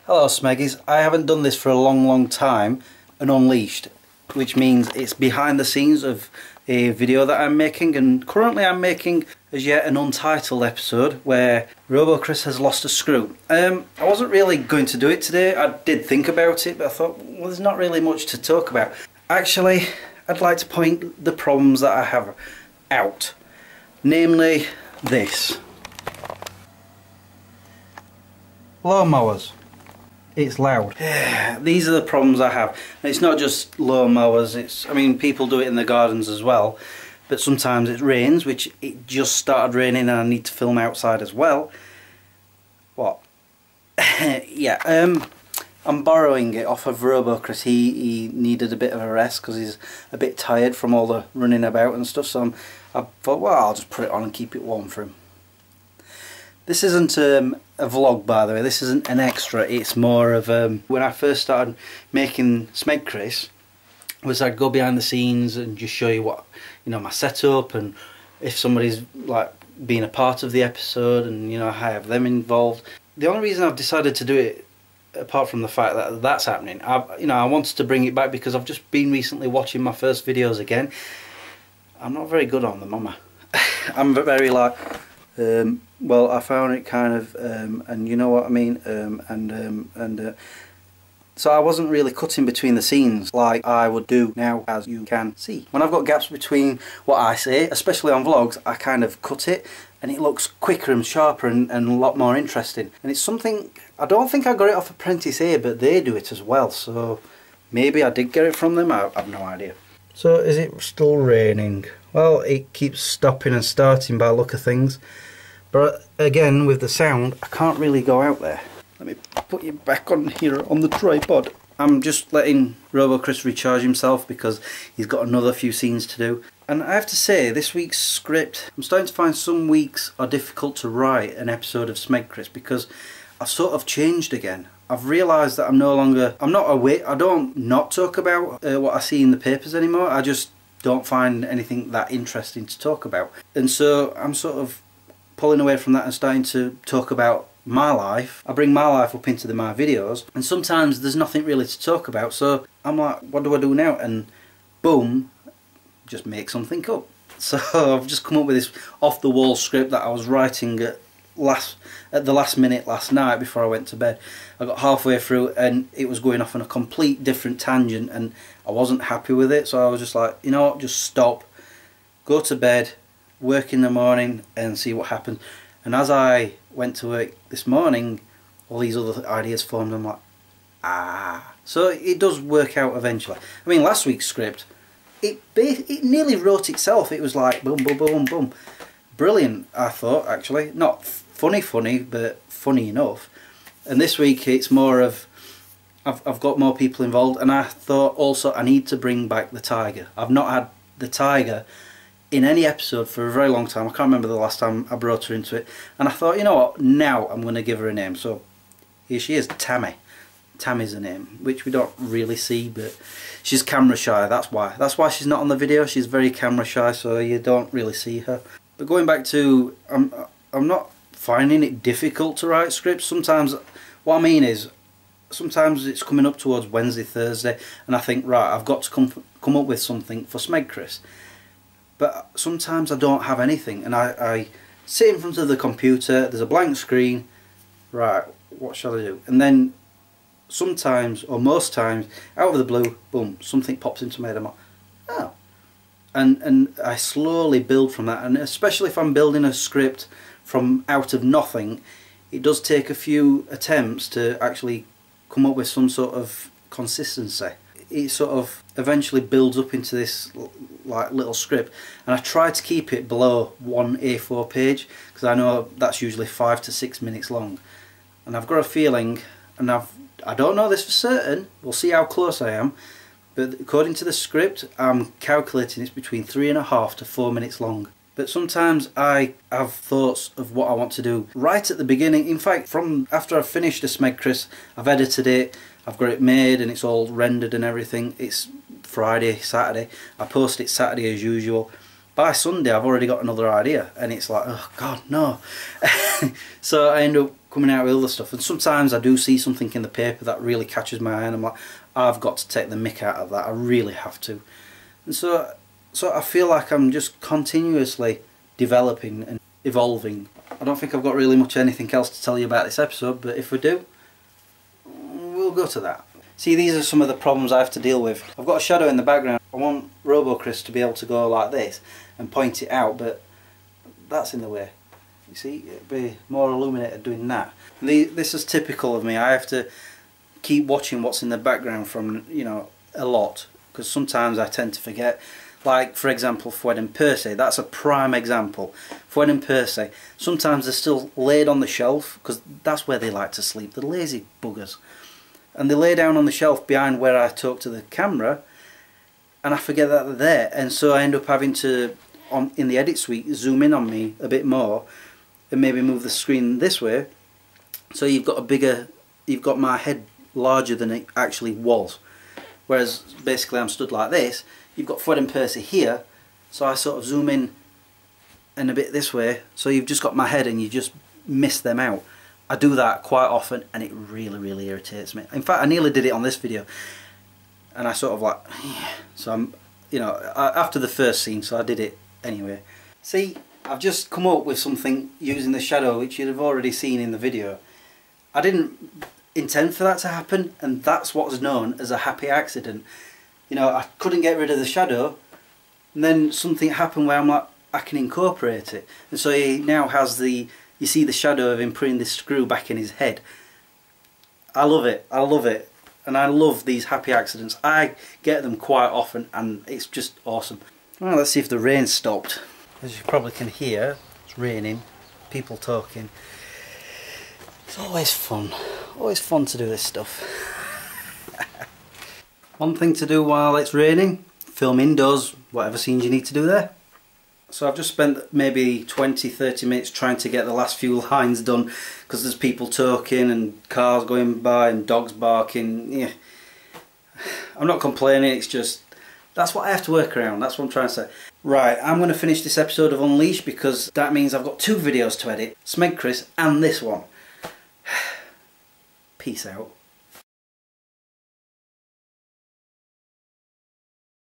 Hello Smeggies, I haven't done this for a long time and unleashed, which means it's behind the scenes of a video that I'm making, and currently I'm making as yet an untitled episode where RoboChris has lost a screw. I wasn't really going to do it today. I did think about it, but I thought, well, there's not really much to talk about. Actually, I'd like to point the problems that I have out, namely this. Lawnmowers. It's loud. These are the problems I have. And it's not just lawnmowers, I mean, people do it in the gardens as well, but sometimes it rains, which it just started raining and I need to film outside as well. What? Yeah, I'm borrowing it off of RoboChris. He needed a bit of a rest because he's a bit tired from all the running about and stuff, so I thought, well, I'll just put it on and keep it warm for him. This isn't a vlog, by the way. This isn't an extra. It's more of when I first started making SmegChris, was I'd go behind the scenes and just show you what, you know, my setup, and if somebody's like being a part of the episode, and you know, I have them involved. The only reason I've decided to do it, apart from the fact that that's happening, I wanted to bring it back because I've just been recently watching my first videos again. I'm not very good on them, am I? I'm very like. Well, I found it kind of, and you know what I mean, so I wasn't really cutting between the scenes like I would do now, as you can see. When I've got gaps between what I say, especially on vlogs, I kind of cut it and it looks quicker and sharper and a lot more interesting. And it's something, I don't think I got it off Apprentice A, but they do it as well, so maybe I did get it from them, I have no idea. So is it still raining? Well, it keeps stopping and starting by the look of things. But again, with the sound, I can't really go out there. Let me put you back on here on the tripod. I'm just letting RoboChris recharge himself because he's got another few scenes to do. And I have to say, this week's script, I'm starting to find some weeks are difficult to write an episode of SmegChris because I've sort of changed again. I've realised that I'm not away, I don't not talk about what I see in the papers anymore. I just don't find anything that interesting to talk about. And so I'm sort of pulling away from that and starting to talk about my life. I bring my life up into my videos, and sometimes there's nothing really to talk about, so I'm like, what do I do now? And boom, just make something up. So I've just come up with this off the wall script that I was writing at the last minute last night before I went to bed. I got halfway through and it was going off on a complete different tangent and I wasn't happy with it, so I was just like, you know what, just stop, go to bed, work in the morning and see what happens. And as I went to work this morning, all these other ideas formed. I'm like, so it does work out eventually. I mean, last week's script, it nearly wrote itself. It was like boom boom boom boom, brilliant, I thought. Actually, not funny, but funny enough. And this week it's more of I've got more people involved, and I thought also I need to bring back the tiger. I've not had the tiger in any episode for a very long time. I can't remember the last time I brought her into it, and I thought, you know what, now I'm going to give her a name. So here she is, Tammy. Tammy's her name, which we don't really see, but she's camera shy. That's why she's not on the video. She's very camera shy, so you don't really see her. But going back to, I'm not finding it difficult to write scripts. Sometimes, what I mean is, sometimes it's coming up towards Wednesday, Thursday, and I think, right, I've got to come up with something for SmegChris. But sometimes I don't have anything, and I sit in front of the computer, there's a blank screen, right, what shall I do? And then sometimes, or most times, out of the blue, boom, something pops into my head. I'm like, oh. And I slowly build from that, and especially if I'm building a script from out of nothing, it does take a few attempts to actually come up with some sort of consistency. It sort of eventually builds up into this like little script, and I try to keep it below one A4 page because I know that's usually 5 to 6 minutes long. And I've got a feeling, and I don't know this for certain, we'll see how close I am, but according to the script I'm calculating it's between 3.5 to 4 minutes long. But sometimes I have thoughts of what I want to do right at the beginning. In fact, from after I've finished the SmegChris, I've edited it, I've got it made and it's all rendered and everything. It's Friday, Saturday. I post it Saturday as usual. By Sunday I've already got another idea and it's like, oh God, no. So I end up coming out with other stuff, and sometimes I do see something in the paper that really catches my eye and I'm like, I've got to take the mick out of that, I really have to. And so I feel like I'm just continuously developing and evolving. I don't think I've got really much anything else to tell you about this episode, but if we do, we'll go to that. See, these are some of the problems I have to deal with. I've got a shadow in the background. I want RoboChris to be able to go like this and point it out, but that's in the way. You see, it'd be more illuminated doing that. This is typical of me. I have to keep watching what's in the background from, you know, a lot, because sometimes I tend to forget. Like, for example, Fwed and Percy, that's a prime example. Fwed and Percy, sometimes they're still laid on the shelf, because that's where they like to sleep, the lazy buggers. And they lay down on the shelf behind where I talk to the camera, and I forget that they're there, and so I end up having to, in the edit suite, zoom in on me a bit more, and maybe move the screen this way, so you've got my head larger than it actually was. Whereas basically I'm stood like this, you've got Fwed and Percy here, so I sort of zoom in and a bit this way, so you've just got my head and you just miss them out. I do that quite often and it really, really irritates me. In fact, I nearly did it on this video, and I sort of like, so I'm, you know, after the first scene, so I did it anyway. See, I've just come up with something using the shadow which you'd have already seen in the video. I didn't intend for that to happen, and that's what's known as a happy accident. You know, I couldn't get rid of the shadow, and then something happened where I'm like, I can incorporate it. And so he now has the, you see the shadow of him putting this screw back in his head. I love it, I love it. And I love these happy accidents. I get them quite often and it's just awesome. Well, let's see if the rain stopped. As you probably can hear, it's raining, people talking. It's always fun to do this stuff. One thing to do while it's raining, film indoors, whatever scenes you need to do there. So I've just spent maybe 20-30 minutes trying to get the last few lines done, because there's people talking and cars going by and dogs barking. Yeah. I'm not complaining, it's just, that's what I have to work around, that's what I'm trying to say. Right, I'm going to finish this episode of Unleashed because that means I've got 2 videos to edit, Smegchris and this one. Peace out.